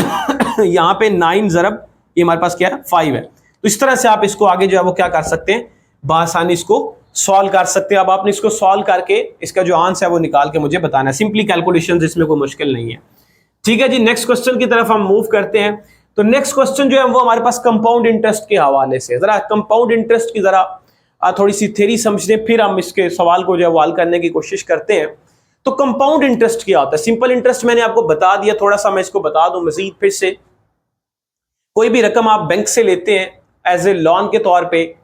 यहाँ पे 9 ज़रब ये हमारे पास क्या है? 5 है। तो इस तरह से आप इसको आगे जो है वो क्या कर सकते हैं? बआसानी इसको सॉल्व कर सकते हैं। अब आपने इसको सॉल्व करके इसका जो आंसर है वो निकाल के मुझे बताना है। सिंपली कैलकुलेशंस, इसमें कोई मुश्किल नहीं है, ठीक है जी। नेक्स्ट क्वेश्चन की तरफ हम मूव करते हैं। तो नेक्स्ट क्वेश्चन जो है वो हमारे पास कंपाउंड इंटरेस्ट के हवाले से, जरा कंपाउंड इंटरेस्ट की जरा थोड़ी सी थ्योरी समझते हैं, फिर हम इसके सवाल को जो है हल करने की कोशिश करते हैं। तो कंपाउंड इंटरेस्ट क्या होता है? सिंपल इंटरेस्ट मैंने आपको बता दिया, थोड़ा सा मैं इसको बता दूं मजीद फिर से। कोई भी रकम आप बैंक से लेते हैं एज ए लोन के तौर पे,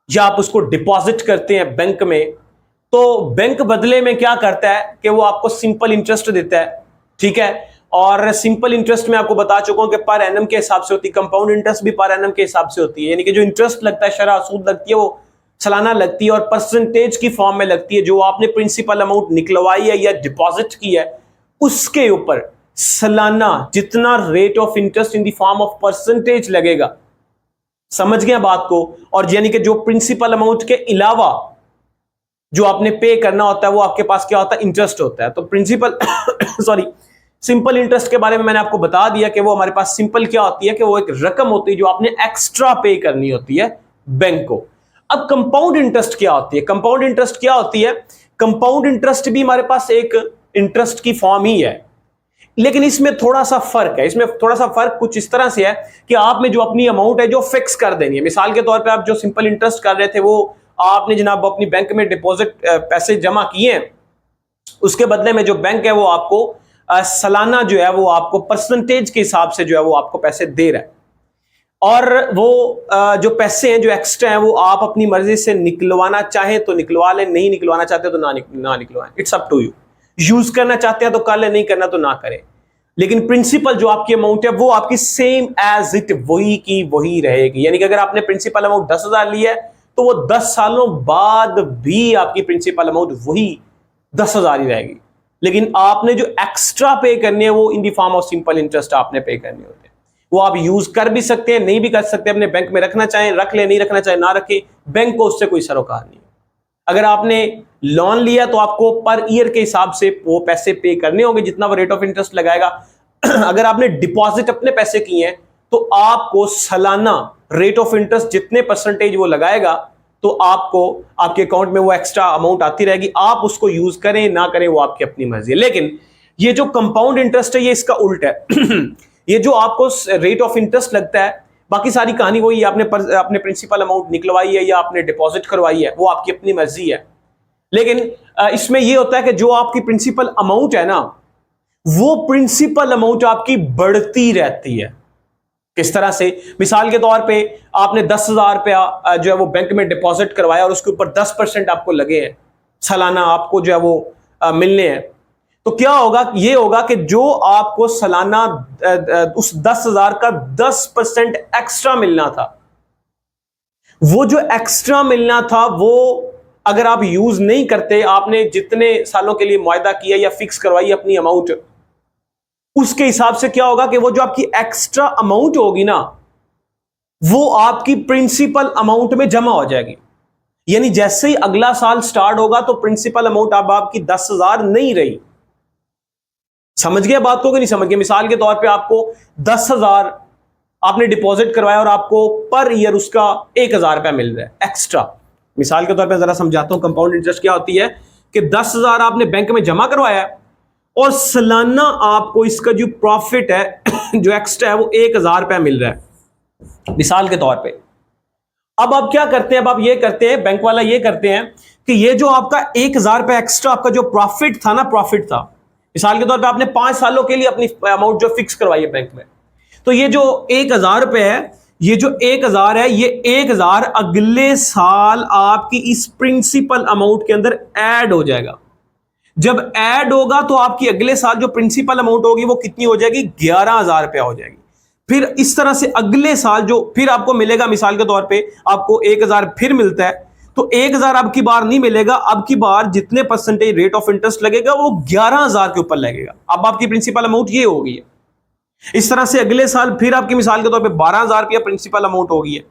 या आप उसको डिपॉजिट करते हैं बैंक में, तो बैंक बदले में क्या करता है कि वो आपको सिंपल इंटरेस्ट देता है, ठीक है। और सिंपल इंटरेस्ट में आपको बता चुका हूं कि पर एनम के हिसाब से होती है, कंपाउंड इंटरेस्ट भी पर एनम के हिसाब से होती है। यानी कि जो इंटरेस्ट लगता है, शरह सूद लगती है, वो सालाना लगती है और परसेंटेज की फॉर्म में लगती है। जो आपने प्रिंसिपल अमाउंट निकलवाई है या डिपॉजिट की है उसके ऊपर सालाना जितना rate of interest in the form of percentage लगेगा, समझ गए बात को, और यानी कि जो प्रिंसिपल अमाउंट के अलावा जो आपने पे करना होता है वो आपके पास क्या होता है, इंटरेस्ट होता है। तो प्रिंसिपल सॉरी सिंपल इंटरेस्ट के बारे में मैंने आपको बता दिया कि वो हमारे पास सिंपल क्या होती है कि वो एक रकम होती है जो आपने एक्स्ट्रा पे करनी होती है बैंक को। अब कंपाउंड इंटरेस्ट क्या होती है? कंपाउंड इंटरेस्ट क्या होती है? कंपाउंड इंटरेस्ट भी हमारे पास एक इंटरेस्ट की फॉर्म ही है, लेकिन इसमें थोड़ा सा फर्क है। इसमें थोड़ा सा फर्क कुछ इस तरह से है कि आप में जो अपनी अमाउंट है जो फिक्स कर देनी है। मिसाल के तौर पे आप जो सिंपल इंटरेस्ट कर रहे थे वो आपने जनाब अपनी बैंक में डिपॉजिट पैसे जमा किए हैं, उसके बदले में जो बैंक है वो आपको सालाना जो है वो आपको परसेंटेज के हिसाब से जो है वो आपको पैसे दे रहा है, और वो जो पैसे हैं जो एक्स्ट्रा हैं वो आप अपनी मर्जी से निकलवाना चाहे तो निकलवा लें, नहीं निकलवाना चाहते तो ना निकलवाएं। It's up to you. Use करना चाहते हैं तो कर ले, नहीं करना तो ना करें। लेकिन प्रिंसिपल जो आपकी अमाउंट है वो आपकी सेम एज इट वही की वही रहेगी। यानी कि अगर आपने प्रिंसिपल अमाउंट 10,000 ली है तो वो 10 सालों बाद भी आपकी प्रिंसिपल अमाउंट वही 10,000 ही रहेगी। लेकिन आपने जो एक्स्ट्रा पे करनी है वो in the form of simple interest आपने पे करनी होती है। वो आप यूज कर भी सकते हैं, नहीं भी कर सकते, अपने बैंक में रखना चाहें रख ले, नहीं रखना चाहे ना रखे, बैंक को उससे कोई सरोकार नहीं। अगर आपने लोन लिया तो आपको पर ईयर के हिसाब से वो पैसे पे करने होंगे जितना वो रेट ऑफ इंटरेस्ट लगाएगा। अगर आपने डिपॉजिट अपने पैसे किए हैं तो आपको सालाना रेट ऑफ इंटरेस्ट जितने परसेंटेज वो लगाएगा तो आपको आपके अकाउंट में वो एक्स्ट्रा अमाउंट आती रहेगी। आप उसको यूज करें ना करें वो आपकी अपनी मर्जी है। लेकिन ये जो कंपाउंड इंटरेस्ट है ये इसका उल्टा है। ये जो आपको रेट ऑफ इंटरेस्ट लगता है, बाकी सारी कहानी वही, आपने प्रिंसिपल अमाउंट निकलवाई है या आपने डिपॉजिट करवाई है वो आपकी अपनी मर्जी है। लेकिन इसमें यह होता है कि जो आपकी प्रिंसिपल अमाउंट है ना वो प्रिंसिपल अमाउंट आपकी बढ़ती रहती है। किस तरह से? मिसाल के तौर पे आपने 10,000 रुपया जो है वो बैंक में डिपॉजिट करवाया और उसके ऊपर 10% आपको लगे हैं सालाना, आपको जो है वो मिलने हैं। तो क्या होगा? ये होगा कि जो आपको सालाना उस 10,000 का 10% एक्स्ट्रा मिलना था, वो जो एक्स्ट्रा मिलना था वो अगर आप यूज नहीं करते, आपने जितने सालों के लिए मुआयदा किया या फिक्स करवाई अपनी अमाउंट, उसके हिसाब से क्या होगा कि वो जो आपकी एक्स्ट्रा अमाउंट होगी ना वो आपकी प्रिंसिपल अमाउंट में जमा हो जाएगी। यानी जैसे ही अगला साल स्टार्ट होगा तो प्रिंसिपल अमाउंट अब आपकी 10,000 नहीं रही। समझ गया बात को कि नहीं समझ गया? मिसाल के तौर पे आपको 10,000 आपने डिपॉजिट करवाया और आपको पर ईयर उसका 1,000 रुपया मिल रहा है एक्स्ट्रा। मिसाल के तौर पे जरा समझाता हूं कंपाउंड इंटरेस्ट क्या होती है कि 10,000 आपने बैंक में जमा करवाया और सालाना आपको इसका जो प्रॉफिट है जो एक्स्ट्रा है वो 1,000 रुपया मिल रहा है मिसाल के तौर पे। अब आप क्या करते हैं? अब आप ये करते हैं, बैंक वाला ये करते हैं कि ये जो आपका 1,000 रुपया एक्स्ट्रा आपका जो प्रॉफिट था ना, प्रॉफिट था, मिसाल के तौर पे आपने 5 सालों के लिए अपनी अमाउंट जो फिक्स करवाई है बैंक में, तो ये जो 1,000 रुपए है, ये जो 1,000 है, ये 1,000 अगले साल आपकी इस प्रिंसिपल अमाउंट के अंदर ऐड हो जाएगा। जब ऐड होगा तो आपकी अगले साल जो प्रिंसिपल अमाउंट होगी वो कितनी हो जाएगी? 11,000 रुपया हो जाएगी। फिर इस तरह से अगले साल जो फिर आपको मिलेगा, मिसाल के तौर पे आपको 1,000 फिर मिलता है, तो 1,000 अब की बार नहीं मिलेगा, अब की बार जितने परसेंटेज रेट ऑफ इंटरेस्ट लगेगा वो 11,000 के ऊपर लगेगा। अब आपकी प्रिंसिपल अमाउंट ये हो गई है। इस तरह से अगले साल फिर आपकी मिसाल के तौर पे 12,000 रुपया प्रिंसिपल अमाउंट हो गई है।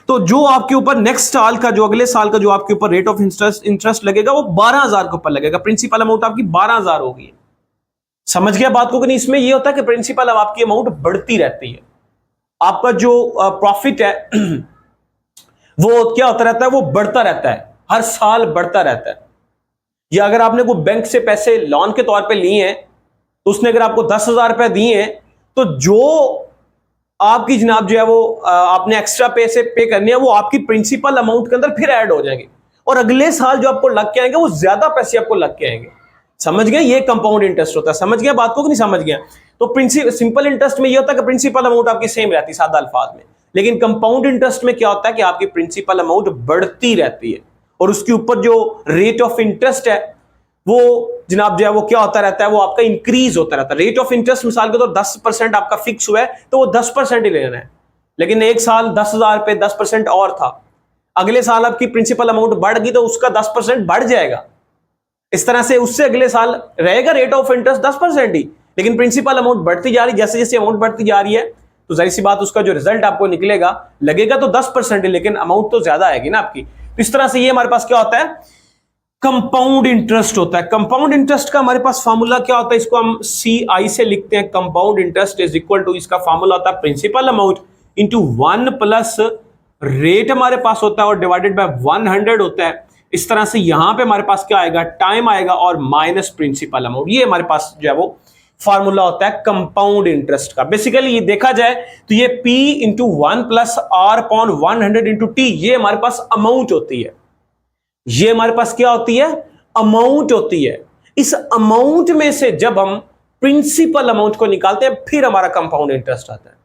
तो जो आपके ऊपर नेक्स्ट साल का जो अगले साल का जो आपके ऊपर रेट ऑफ इंटरेस्ट लगेगा वो 12,000 के ऊपर लगेगा। प्रिंसिपल अमाउंट आपकी 12,000 हो गई है। समझ गया बात को कि नहीं? इसमें यह होता है कि प्रिंसिपल अब आपकी अमाउंट बढ़ती रहती है। आपका जो प्रॉफिट है वो क्या होता रहता है? वो बढ़ता रहता है, हर साल बढ़ता रहता है। या अगर आपने कोई बैंक से पैसे लोन के तौर पे लिए हैं तो उसने अगर आपको 10,000 रुपए दिए हैं तो जो आपकी जनाब जो है वो आपने एक्स्ट्रा पैसे पे करने हैं वो आपकी प्रिंसिपल अमाउंट के अंदर फिर ऐड हो जाएंगे और अगले साल जो आपको लग के आएंगे वो ज्यादा पैसे आपको लग के आएंगे। समझ गए? ये कंपाउंड इंटरेस्ट होता है। समझ गया बात को कि नहीं समझ गया? तो सिंपल इंटरेस्ट में ये होता है कि प्रिंसिपल अमाउंट आपकी सेम रहती है सादा अल्फाज में, लेकिन कंपाउंड इंटरेस्ट में क्या होता है कि आपकी प्रिंसिपल अमाउंट बढ़ती रहती है और उसके ऊपर जो रेट ऑफ इंटरेस्ट है वो जनाब जो है वो क्या होता रहता है? वो आपका इंक्रीज होता रहता है। रेट ऑफ इंटरेस्ट मिसाल के तौर 10% आपका फिक्स हुआ है तो वो 10% ही लेना है, लेकिन एक साल 10,000 पे 10% और था, अगले साल आपकी प्रिंसिपल अमाउंट बढ़ गई तो उसका 10% बढ़ जाएगा। इस तरह से उससे अगले साल रहेगा रेट ऑफ इंटरेस्ट 10% ही, लेकिन प्रिंसिपल अमाउंट बढ़ती जा रही, जैसे जैसे अमाउंट बढ़ती जा रही है तो जाहिर सी बात उसका जो रिजल्ट आपको निकलेगा लगेगा तो 10% ही, लेकिन अमाउंट तो ज्यादा आएगी ना आपकी। तो इस तरह से ये हमारे पास क्या होता है, कंपाउंड इंटरेस्ट होता है। कंपाउंड इंटरेस्ट का हमारे पास फॉर्मूला क्या होता है, इसको हम CI से लिखते हैं। Compound interest is equal to, इसका फॉर्मूला होता है principal amount into 1 plus rate हमारे पास होता है और डिवाइडेड बाय 100 होता है। इस तरह से यहां पे हमारे पास क्या आएगा, टाइम आएगा और माइनस प्रिंसिपल अमाउंट। ये हमारे पास जो है वो फार्मूला होता है कंपाउंड इंटरेस्ट का। बेसिकली ये देखा जाए तो ये P into 1 plus R upon 100 into T, ये हमारे पास अमाउंट होती है। ये हमारे पास क्या होती है, अमाउंट होती है। इस अमाउंट में से जब हम प्रिंसिपल अमाउंट को निकालते हैं फिर हमारा कंपाउंड इंटरेस्ट आता है।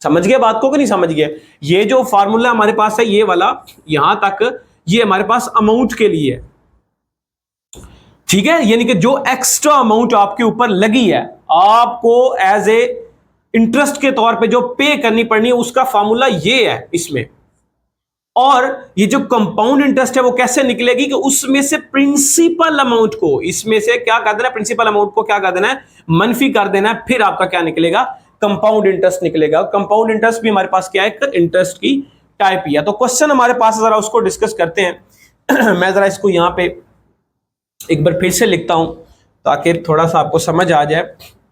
समझ गए बात को कि नहीं समझ गए? ये जो फार्मूला हमारे पास है ये वाला यहां तक, ये हमारे पास अमाउंट के लिए है, ठीक है। यानी कि जो एक्स्ट्रा अमाउंट आपके ऊपर लगी है, आपको एज ए इंटरेस्ट के तौर पे जो पे करनी पड़नी है, उसका फार्मूला ये है इसमें। और ये जो कंपाउंड इंटरेस्ट है वो कैसे निकलेगी कि उसमें से प्रिंसिपल अमाउंट को, इसमें से क्या कर देना, प्रिंसिपल अमाउंट को क्या कर देना है, मनफी कर देना है, फिर आपका क्या निकलेगा, कंपाउंड इंटरेस्ट निकलेगा। कंपाउंड इंटरेस्ट भी हमारे पास क्या है, एक इंटरेस्ट की टाइप ही है। तो क्वेश्चन हमारे पास जरा उसको डिस्कस करते हैं। मैं जरा इसको यहां पे एक बार फिर से लिखता हूं ताकि थोड़ा सा आपको समझ आ जाए।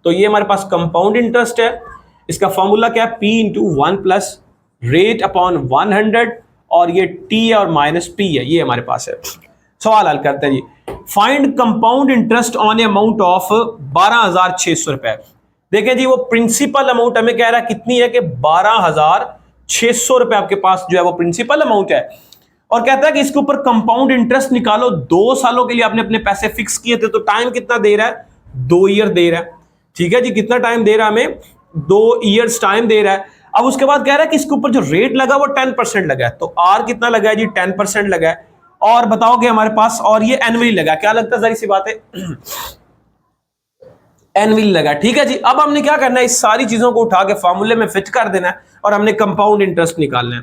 तो ये हमारे पास कंपाउंड इंटरेस्ट है, इसका फॉर्मूला क्या है, P into 1 plus rate upon 100 और ये T है और माइनस P है, ये हमारे पास है। सवाल हल करते हैं जी। Find compound interest on a amount of 12,600 रुपए। देखें जी, वो प्रिंसिपल अमाउंट हमें कह रहा है कितनी है कि 12,600 रुपए आपके पास जो है वो प्रिंसिपल अमाउंट है, और कहता है कि इसके ऊपर कंपाउंड इंटरेस्ट निकालो। 2 सालों के लिए आपने अपने पैसे फिक्स किए थे, तो टाइम कितना दे रहा है, 2 ईयर दे रहा है, ठीक है जी। कितना टाइम दे रहा है हमें, 2 ईयर्स टाइम दे रहा है। अब उसके बाद कह रहा है कि इसके ऊपर जो रेट लगा वो 10% लगा है, तो R कितना लगा है जी, 10% लगा है। और बताओ कि हमारे पास, और ये एनुअली लगा, क्या लगता है, जरी सी बात है, एनुअली लगा, ठीक है जी। अब हमने क्या करना है, इस सारी चीजों को उठा के फॉर्मूले में फिट कर देना है और हमने कंपाउंड इंटरेस्ट निकालना है।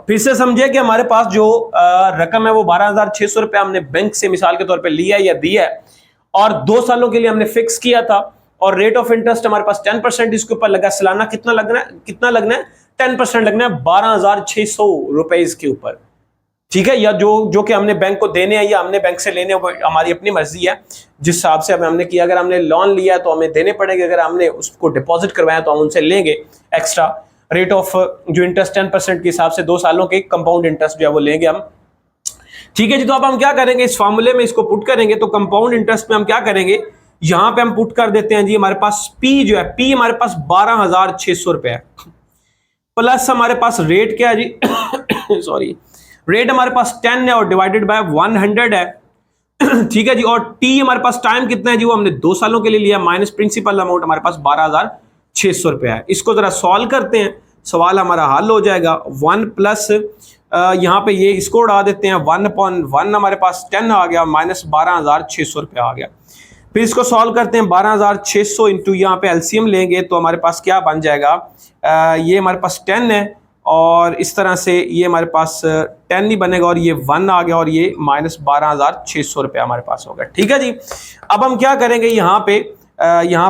फिर से समझिए कि हमारे पास जो रकम है वो 12,600 रुपए हमने बैंक से मिसाल के तौर पे लिया या दिया है, और 2 सालों के लिए हमने फिक्स किया था, और रेट ऑफ इंटरेस्ट हमारे पास 10% इसके ऊपर लगा। सालाना कितना लगना है, 10% लगना है 12,600 रुपए इसके ऊपर, ठीक है। या जो कि हमने बैंक को देने हैं या हमने बैंक से लेने हैं, हमारी अपनी मर्जी है जिस हिसाब से हमने किया। अगर हमने लोन लिया है तो हमें देने पड़ेंगे, अगर हमने उसको डिपॉजिट करवाया तो हम उनसे लेंगे एक्स्ट्रा रेट ऑफ जो इंटरेस्ट 10% के हिसाब से 2 सालों के कंपाउंड इंटरेस्ट जो है वो लेंगे हम, ठीक है जी। तो अब हम क्या करेंगे, इस फॉर्मूले में इसको पुट करेंगे। तो कंपाउंड इंटरेस्ट में हम क्या करेंगे, यहां पे हम पुट कर देते हैं जी, हमारे पास P जो है, P हमारे पास 12,600 रुपए है, प्लस हमारे पास रेट क्या है जी सॉरी, रेट हमारे पास 10 है और डिवाइडेड बाय 100 है, ठीक है जी। और T हमारे पास टाइम कितना है जी, वो हमने 2 सालों के लिए लिया, माइनस प्रिंसिपल अमाउंट हमारे पास 12,600 रुपया है। इसको जरा सॉल्व करते हैं, सवाल हमारा हल हो जाएगा। 1 प्लस यहाँ पे ये इसको उड़ा देते हैं, 1/1 हमारे पास 10 आ गया, माइनस 12,600 रुपया आ गया। फिर इसको सॉल्व करते हैं, 12,600 इंटू यहाँ पे एलसीएम लेंगे तो हमारे पास क्या बन जाएगा, ये हमारे पास 10 है और इस तरह से ये हमारे पास 10 नहीं बनेगा और ये 1 आ गया और ये माइनस 12,600 रुपया हमारे पास होगा, ठीक है जी। अब हम क्या करेंगे, यहाँ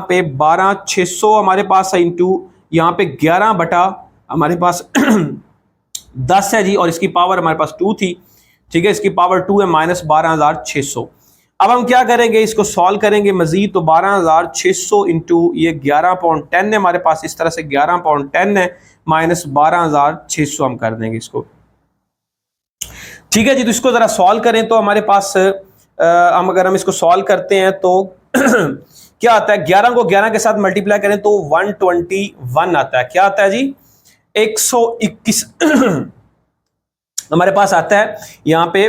पे 12,600 हमारे पास है इंटू यहाँ पे 11 बटा हमारे पास 10 है जी, और इसकी पावर हमारे पास 2 थी, ठीक है। इसकी पावर 2 है, माइनस 12,600। अब हम क्या करेंगे, इसको सॉल्व करेंगे मजीद। तो 12,600 इंटू ये 11/10 है हमारे पास, इस तरह से 11/10 है, माइनस 12,600 हम कर देंगे इसको, ठीक है जी। तो इसको जरा सॉल्व करें तो हमारे पास अगर हम इसको सॉल्व करते हैं तो क्या आता है, 11 को 11 के साथ मल्टीप्लाई करें तो 121 आता है। क्या आता है जी, 121 हमारे पास आता है। यहाँ पे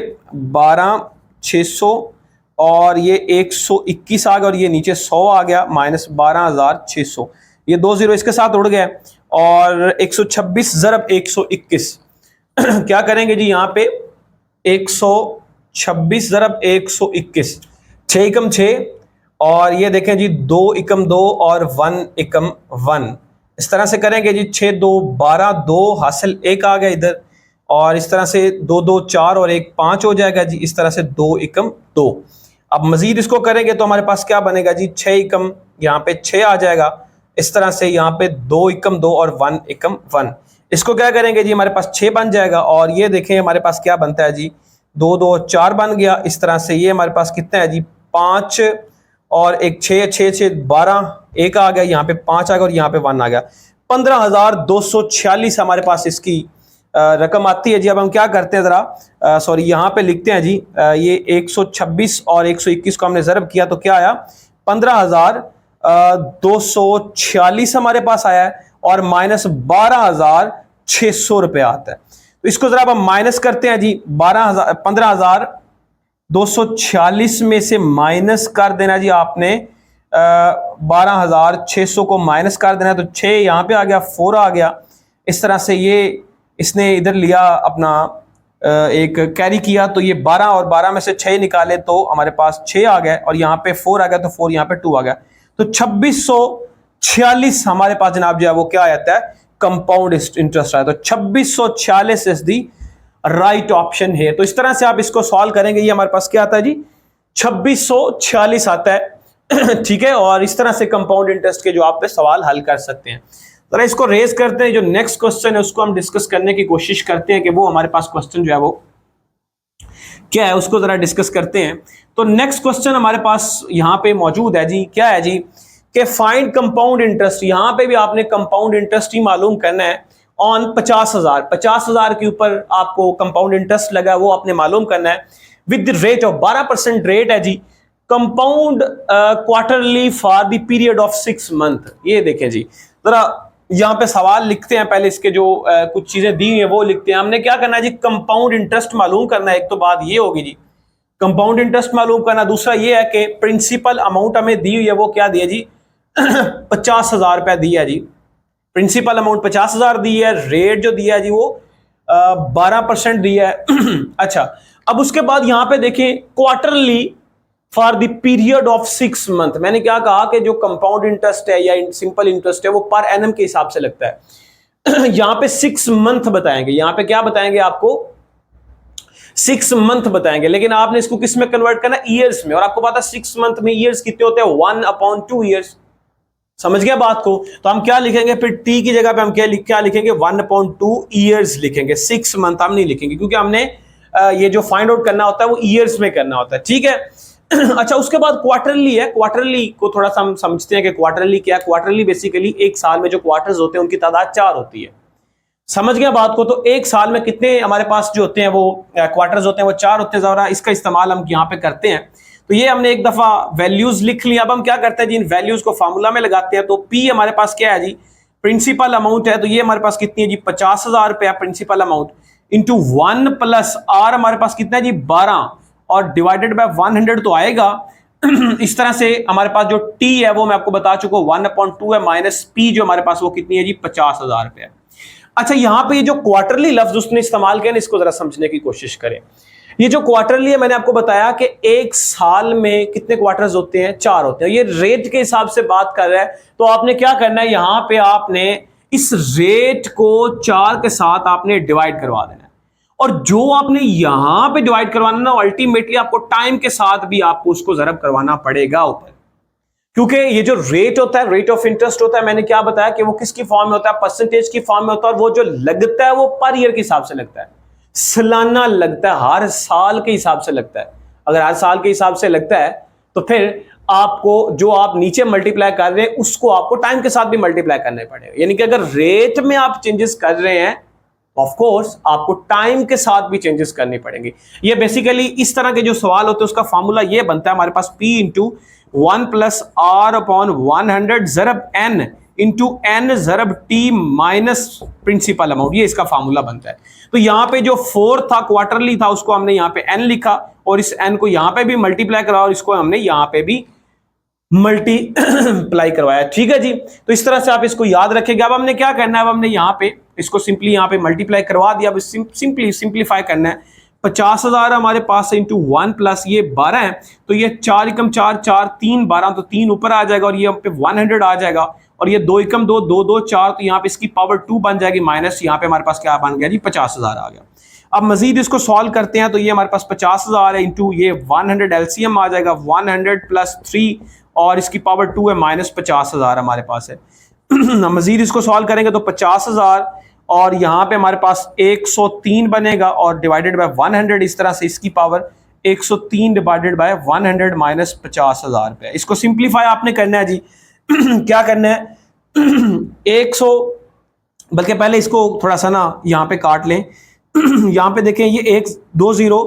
12,600 और ये 121 आ गया और ये नीचे 100 आ गया, माइनस 12,600। ये 2 जीरो इसके साथ उड़ गए और 126 ज़रब 121 क्या करेंगे जी, यहाँ पे 126 ज़रब 121, 6 एकम 6 और ये देखें जी 2 एकम 2 और 1 एकम 1, इस तरह से करेंगे जी। 6 2 12, 2 हासिल 1 आ गया इधर, और इस तरह से 2 2 4 और 1 5 हो जाएगा जी, इस तरह से 2 एकम 2। अब मजीद इसको करेंगे तो हमारे पास क्या बनेगा जी, 6 एकम, यहाँ पे 6 आ जाएगा, इस तरह से यहाँ पे 2 एकम 2 और 1 एकम 1। इसको क्या करेंगे जी, हमारे पास 6 बन जाएगा, और ये देखें हमारे पास क्या बनता है जी, 2 2 4 बन गया। इस तरह से ये हमारे पास कितना है जी, 5 और एक 6 6 6 12, एक आ गया, यहाँ पे 5 आ गया और यहाँ पे 1 आ गया। 15,246 हमारे पास इसकी रकम आती है जी। अब हम क्या करते हैं जरा, सॉरी यहाँ पे लिखते हैं जी, ये 126 और 121 को हमने ज़रब किया तो क्या आया, 15,246 हमारे पास आया है, और माइनस 12,600 रुपये आता है। तो इसको जरा अब हम माइनस करते हैं जी, 15,246 में से माइनस कर देना जी आपने, 12,600 को माइनस कर देना, तो 6 यहाँ पे आ गया, 4 आ गया। इस तरह से ये इसने इधर लिया अपना एक कैरी किया, तो ये 12 और 12 में से 6 निकाले तो हमारे पास 6 आ गए, और यहाँ पे 4 आ गया, तो 4 यहाँ पे 2 आ गया, तो 2646 हमारे पास जनाब जो है वो क्या आता है, कंपाउंड इंटरेस्ट आया। तो 2646 इज दी राइट ऑप्शन है। तो इस तरह से आप इसको सॉल्व करेंगे, ये हमारे पास क्या आता है जी, 2646 आता है। ठीक है, और इस तरह से कंपाउंड इंटरेस्ट के जो आप पे सवाल हल कर सकते हैं। तो इसको रेज करते हैं, जो नेक्स्ट क्वेश्चन है उसको हम डिस्कस करने की कोशिश करते हैं कि वो हमारे पास क्वेश्चन जो है वो क्या है, उसको जरा डिस्कस करते हैं। तो नेक्स्ट क्वेश्चन हमारे पास यहाँ पे मौजूद है जी, क्या है जी, कि फाइंड कंपाउंड इंटरेस्ट। यहाँ पे भी आपने कंपाउंड इंटरेस्ट ही मालूम करना है ऑन 50,000 के ऊपर आपको कंपाउंड इंटरेस्ट लगा है, वो आपने मालूम करना है विद रेट ऑफ 12% रेट है जी, compound quarterly for the period of 6 month. ये देखें जी, जरा यहाँ पे सवाल लिखते हैं, पहले इसके जो कुछ चीजें दी हैं वो लिखते हैं। हमने क्या करना है जी, कंपाउंड इंटरेस्ट मालूम करना है। एक तो बात ये होगी जी, कंपाउंड इंटरेस्ट मालूम करना। दूसरा ये है कि प्रिंसिपल अमाउंट हमें दी हुई है, वो क्या दी है जी, 50,000 रुपया दिया है जी। प्रिंसिपल अमाउंट 50,000 दी है, रेट जो दिया है जी वो 12% दिया है। अच्छा, अब उसके बाद यहाँ पे देखें quarterly for the period of 6 month. मैंने क्या कहा कि जो कंपाउंड इंटरेस्ट है या सिंपल इंटरेस्ट है वो पर एनम के हिसाब से लगता है। यहां पे 6 मंथ बताएंगे, यहां पे क्या बताएंगे आपको, 6 मंथ बताएंगे, लेकिन आपने इसको किस में कन्वर्ट करना, ईयर्स में। और आपको पता है 6 मंथ में ईयर्स कितने होते हैं, 1/2 ईयर्स। समझ गया बात को। तो हम क्या लिखेंगे फिर, टी की जगह पे हम क्या लिखेंगे, 1/2 ईयर्स लिखेंगे, 6 मंथ हम नहीं लिखेंगे, क्योंकि हमने ये जो फाइंड आउट करना होता है वो ईयर्स में करना होता है। ठीक है। अच्छा, उसके बाद क्वार्टरली है। क्वार्टरली को थोड़ा सा हम समझते हैं कि क्वार्टरली क्या है। क्वार्टरली बेसिकली एक साल में जो क्वार्टर्स होते हैं उनकी तादाद 4 होती है। समझ गया बात को। तो एक साल में कितने हमारे पास जो होते हैं वो क्वार्टर्स होते हैं, वो 4 होते हैं। जरा इसका इस्तेमाल हम यहाँ पे करते हैं। तो ये हमने एक दफा वैल्यूज लिख लिया। अब हम क्या करते हैं जी, इन वैल्यूज को फार्मूला में लगाते हैं। तो पी हमारे पास क्या है जी, प्रिंसिपल अमाउंट है। तो ये हमारे पास कितनी है जी, 50,000 रुपया principal amount, into 1 plus R हमारे पास कितना है जी, 12, और डिवाइडेड बाय 100 तो आएगा। इस तरह से हमारे पास जो टी है वो मैं आपको बता चुका हूं 1/2 है, माइनस पी जो हमारे पास वो कितनी है जी, 50,000 रुपया। अच्छा, यहां पे ये जो क्वार्टरली लफ्ज उसने इस्तेमाल किया ना, इसको जरा समझने की कोशिश करें। ये जो क्वार्टरली है, मैंने आपको बताया कि एक साल में कितने क्वार्टर्स होते हैं, 4 होते हैं। ये रेट के हिसाब से बात कर रहा है। तो आपने क्या करना है, यहां पे आपने इस रेट को 4 के साथ आपने डिवाइड करवा देना है। और जो आपने यहां पे डिवाइड करवाना ना, अल्टीमेटली आपको टाइम के साथ भी आपको उसको ज़रब करवाना पड़ेगा ऊपर, क्योंकि ये जो रेट होता है, रेट ऑफ इंटरेस्ट होता है, मैंने क्या बताया कि वो किसकी फॉर्म में होता है, परसेंटेज की फॉर्म में होता है। और वो जो लगता है वो पर ईयर के हिसाब से लगता है, सालाना लगता है, हर साल के हिसाब से लगता है। अगर हर साल के हिसाब से लगता है तो फिर आपको जो आप नीचे मल्टीप्लाई कर रहे हैं उसको आपको टाइम के साथ भी मल्टीप्लाई करना पड़ेगा। यानी कि अगर रेट में आप चेंजेस कर रहे हैं, ऑफ कोर्स आपको टाइम के साथ भी चेंजेस करनी पड़ेंगी। ये बेसिकली इस तरह के जो सवाल होते हैं उसका फॉर्मूला ये बनता है हमारे पास, P into 1 plus R upon 100 ज़रब n इंटू n ज़रब t माइनस प्रिंसिपल अमाउंट। ये इसका फॉर्मूला बनता है। तो यहाँ पे जो 4 था, क्वार्टरली था, उसको हमने यहाँ पे n लिखा, और इस n को यहाँ पे भी मल्टीप्लाई करा, और इसको हमने यहाँ पे भी मल्टीप्लाई करवाया। ठीक है जी। तो इस तरह से आप इसको याद रखेंगे। अब हमने क्या करना है, अब हमने यहाँ पे इसको सिंपली यहाँ पे मल्टीप्लाई करवा दिया। अब सिंपली सिंप्लीफाई करना है। 50,000 हमारे पास इंटू 1 प्लस ये 12 है, तो ये 4 एकम 4 4 3 12, तो 3 ऊपर आ जाएगा, और ये पे 100 आ जाएगा, और ये 2 एकम 2 2 2 4, तो यहाँ पे इसकी पावर 2 बन जाएगी, माइनस यहाँ पे हमारे पास क्या बन गया जी, 50,000 आ गया। अब मजीद इसको सॉल्व करते हैं तो ये हमारे पास 50,000 है इंटू ये 100 एलसीएम आ जाएगा 100 प्लस 3 और इसकी पावर 2 है माइनस 50,000 हमारे पास है। मजीद इसको सॉल्व करेंगे तो 50,000 और यहाँ पे हमारे पास 103 बनेगा और डिवाइडेड बाय 100, इस तरह से इसकी पावर 103 डिवाइडेड बाय 100 माइनस 50,000 पे। इसको सिंप्लीफाई आपने करना है जी। क्या करना है 100, बल्कि पहले इसको थोड़ा सा ना यहाँ पे काट लें। यहाँ पे देखें ये 1 2 0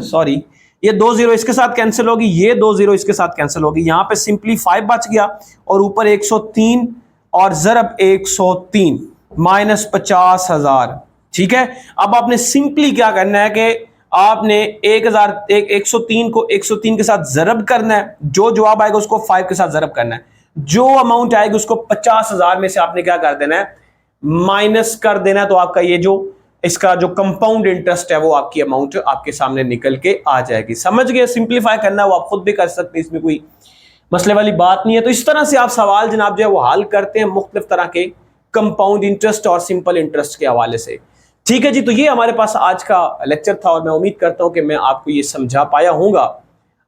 सॉरी ये 2 0 इसके साथ कैंसिल होगी, ये 2 0 इसके साथ कैंसिल होगी, यहाँ पे सिंपली 5 बच गया और ऊपर 103 और जरब 103 माइनस 50,000। ठीक है, अब आपने सिंपली क्या करना है कि आपने 103 को 103 के साथ जरब करना है, जो जवाब आएगा उसको 5 के साथ जरब करना है, जो अमाउंट आएगी उसको 50,000 में से आपने क्या कर देना है, माइनस कर देना है। तो आपका ये जो इसका जो कंपाउंड इंटरेस्ट है वो आपकी अमाउंट आपके सामने निकल के आ जाएगी। समझ गए, सिंप्लीफाई करना है वो आप खुद भी कर सकते हैं, इसमें कोई मसले वाली बात नहीं है। तो इस तरह से आप सवाल जनाब जो है वो हल करते हैं मुख्तलिफ तरह के कंपाउंड इंटरेस्ट और सिंपल इंटरेस्ट के हवाले से। ठीक है जी, तो ये हमारे पास आज का लेक्चर था और मैं उम्मीद करता हूं कि मैं आपको ये समझा पाया हूँगा।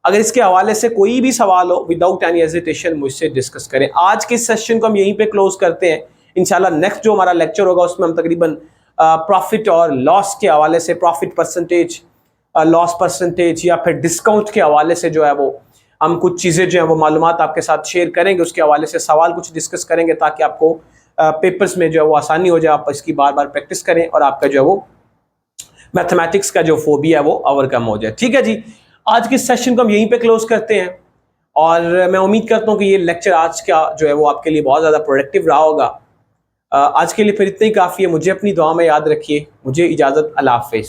अगर इसके हवाले से कोई भी सवाल हो विदाउट एनी हेजिटेशन मुझसे डिस्कस करें। आज के सेशन को हम यहीं पे क्लोज करते हैं। इंशाल्लाह नेक्स्ट जो हमारा लेक्चर होगा उसमें हम तकरीबन प्रॉफिट और लॉस के हवाले से, प्रॉफिट परसेंटेज, लॉस परसेंटेज या फिर डिस्काउंट के हवाले से जो है वो हम कुछ चीज़ें जो है वो मालूमात आपके साथ शेयर करेंगे। उसके हवाले से सवाल कुछ डिस्कस करेंगे ताकि आपको पेपर्स में जो है वो आसानी हो जाए, आप इसकी बार बार प्रैक्टिस करें और आपका जो है वो मैथमेटिक्स का जो फोबिया है वो ओवरकम हो जाए। ठीक है जी, आज के सेशन को हम यहीं पे क्लोज करते हैं और मैं उम्मीद करता हूँ कि ये लेक्चर आज का जो है वो आपके लिए बहुत ज़्यादा प्रोडक्टिव रहा होगा। आज के लिए फिर इतना ही काफ़ी है। मुझे अपनी दुआ में याद रखिए। मुझे इजाज़त, अल्लाह हाफ़िज़।